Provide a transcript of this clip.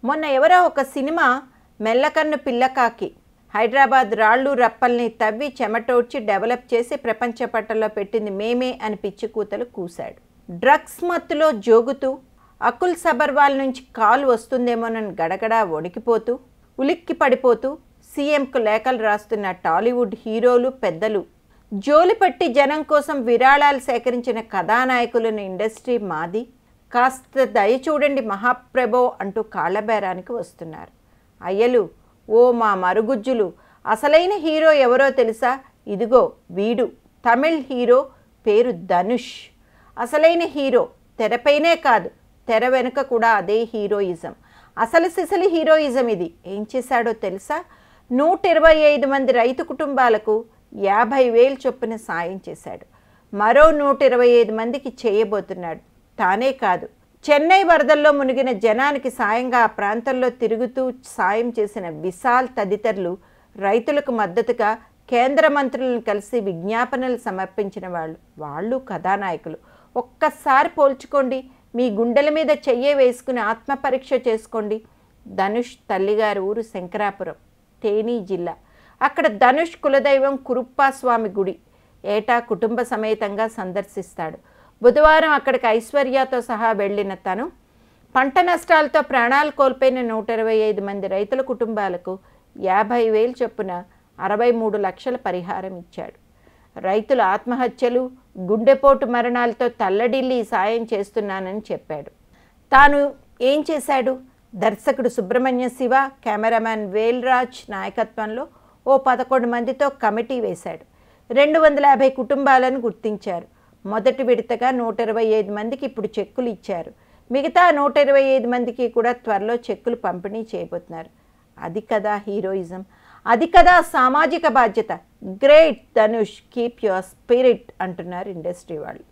మొన్న ఎవరో ఒక సినిమా మెల్లకన్ను పిల్లకాకి హైదరాబాద్ రాళ్ళు రప్పల్ని తవ్వి చెమటోడ్చి డెవలప్ చేసి ప్రపంచ పట్టంలో పెట్టింది మేమే అని పిచ్చి కూతలు కూశాడు. డ్రగ్స్ మత్తులో జోగుతూ అకుల్ సబర్వాల్ నుంచి కాల్ వస్తుందేమోనని గడగడా వణికిపోతూ ఉలిక్కి పడిపోతూ సీఎంకు లేఖలు రాస్తున్న టాలీవుడ్ హీరోలు పెద్దలు, జోలిపట్టి జనం కోసం విరాళాలు సేకరించిన కథానాయకులను ఇండస్ట్రీ మాది, కాస్త దయ చూడండి మహాప్రభో అంటూ కాళ్ళబేరానికి వస్తున్నారు. అయ్యలు, ఓ మా మరుగుజ్జులు, అసలైన హీరో ఎవరో తెలుసా? ఇదిగో వీడు, తమిళ్ హీరో, పేరు ధనుష్. అసలైన హీరో తెరపైనే కాదు, తెర వెనుక కూడా అదే హీరోయిజం. అసలు సిసలి హీరోయిజం ఇది. ఏం చేశాడో తెలుసా? 125 మంది రైతు కుటుంబాలకు 50,000 చొప్పున సాయం చేశాడు. మరో 125 మందికి చేయబోతున్నాడు. తానే కాదు, చెన్నై వరదల్లో మునిగిన జనానికి సాయంగా ఆ ప్రాంతంలో తిరుగుతూ సాయం చేసిన విశాల్ తదితరులు రైతులకు మద్దతుగా కేంద్ర మంత్రులను కలిసి విజ్ఞాపనలు సమర్పించిన వాళ్ళు కథానాయకులు. ఒక్కసారి పోల్చుకోండి, మీ గుండెల మీద చెయ్యే వేసుకుని ఆత్మపరీక్ష చేసుకోండి. ధనుష్ తల్లిగారి ఊరు శంకరాపురం, తేనీ జిల్లా. అక్కడ ధనుష్ కులదైవం కురుప్పాస్వామి గుడి ఏటా కుటుంబ సమేతంగా సందర్శిస్తాడు. బుధవారం అక్కడికి ఐశ్వర్యతో సహా వెళ్ళిన తను పంట నష్టాలతో ప్రాణాలు కోల్పోయిన 125 మంది రైతుల కుటుంబాలకు 50,000 చొప్పున 63 లక్షల పరిహారం ఇచ్చాడు. రైతుల ఆత్మహత్యలు, గుండెపోటు మరణాలతో తల్లడిల్లి సాయం చేస్తున్నానని చెప్పాడు. తాను ఏం చేశాడు? దర్శకుడు సుబ్రహ్మణ్య శివ, కెమెరామ్యాన్ వేల్రాజ్ నాయకత్వంలో ఓ 11 మందితో కమిటీ వేశాడు. 250 కుటుంబాలను గుర్తించారు. మొదటి విడతగా 125 మందికి ఇప్పుడు చెక్కులు ఇచ్చారు. మిగతా 125 మందికి కూడా త్వరలో చెక్కులు పంపిణీ చేయబోతున్నారు. అది కదా హీరోయిజం, అది కదా సామాజిక బాధ్యత. Great Dhanush, keep your spirit అంటున్నారు ఇండస్ట్రీ వాళ్ళు.